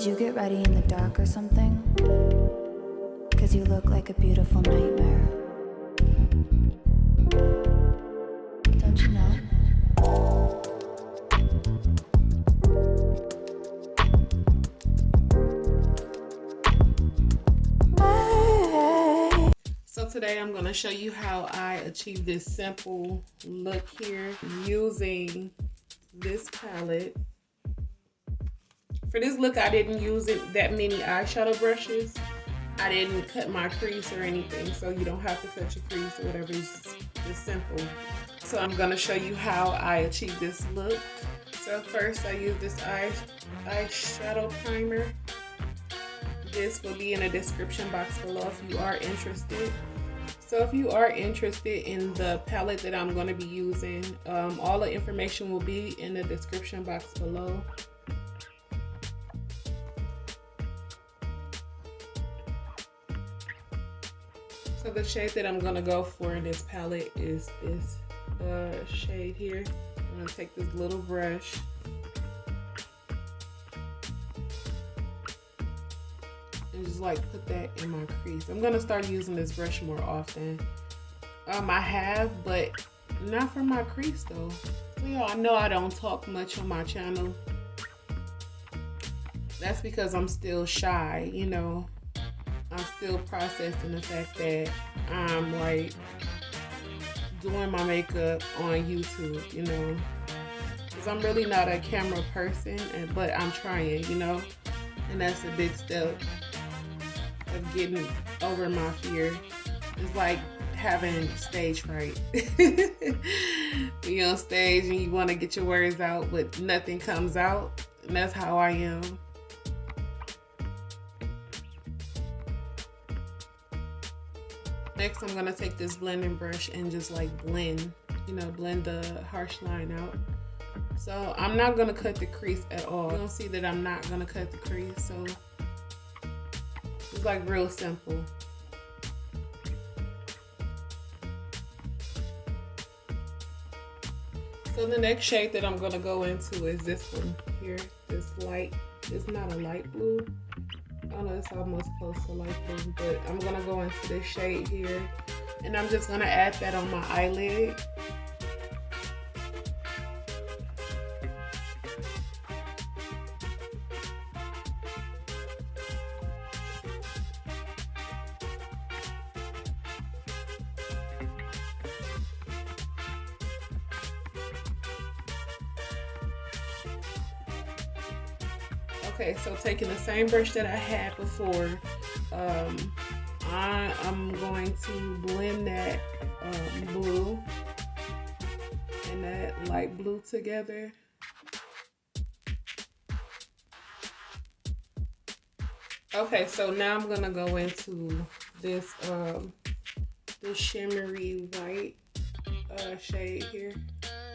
Did you get ready in the dark or something? 'Cause you look like a beautiful nightmare. Don't you know? So today I'm going to show you how I achieve this simple look here using this palette. For this look, I didn't use that many eyeshadow brushes. I didn't cut my crease or anything, so you don't have to cut your crease or whatever. It's just simple. So I'm going to show you how I achieve this look. So first I use this eyeshadow primer. This will be in the description box below if you are interested. So if you are interested in the palette that I'm going to be using, all the information will be in the description box below. So the shade that I'm going to go for in this palette is this shade here. I'm going to take this little brush and just like put that in my crease. I'm going to start using this brush more often. I have, but not for my crease though. So y'all know I don't talk much on my channel. That's because I'm still shy, you know. I'm still processing the fact that I'm like doing my makeup on YouTube, you know. Because I'm really not a camera person, but I'm trying, you know. And that's a big step of getting over my fear. It's like having stage fright. You're on stage and you want to get your words out, but nothing comes out. And that's how I am. Next, I'm going to take this blending brush and just like blend, you know, blend the harsh line out. So I'm not going to cut the crease at all. You're going to see that I'm not going to cut the crease. So it's like real simple. So the next shade that I'm going to go into is this one here. This light, it's not a light blue. I know it's almost close to light blue, but I'm going to go into this shade here. And I'm just going to add that on my eyelid. Okay, so taking the same brush that I had before, I'm going to blend that blue and that light blue together. Okay, so now I'm gonna go into this this shimmery white shade here.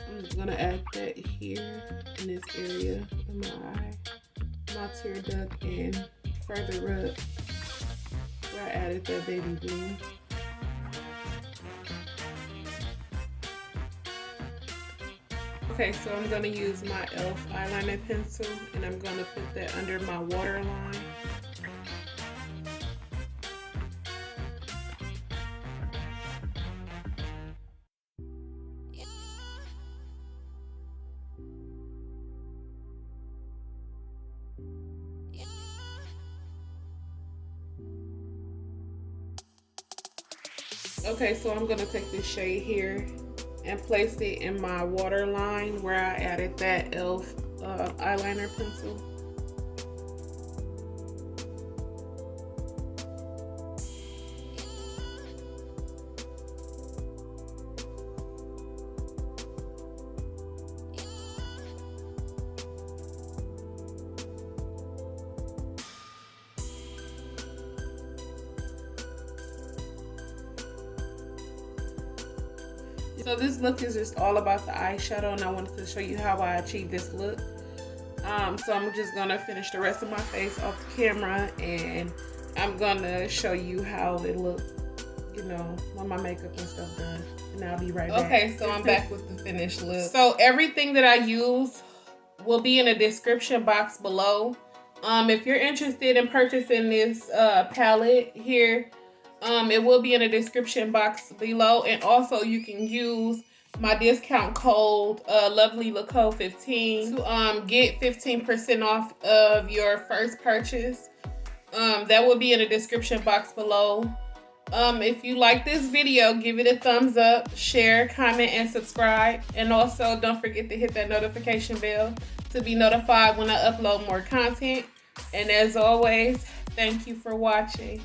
I'm just gonna add that here in this area in my eye, my tear duct, and further up where I added that baby blue. Okay, so I'm gonna use my e.l.f. eyeliner pencil and I'm gonna put that under my waterline. Okay, so I'm going to take this shade here and place it in my waterline where I added that e.l.f. eyeliner pencil. So this look is just all about the eyeshadow, and I wanted to show you how I achieve this look. So I'm just gonna finish the rest of my face off the camera, and I'm gonna show you how it looks, you know, when my makeup and stuff done. And I'll be right back. Okay, so I'm back with the finished look. So everything that I use will be in the description box below. if you're interested in purchasing this palette here, it will be in the description box below, and also you can use my discount code lovely Lacole 15 to get 15% off of your first purchase. That will be in the description box below. If you like this video, give it a thumbs up, share, comment, and subscribe. And also don't forget to hit that notification bell to be notified when I upload more content. And as always, thank you for watching.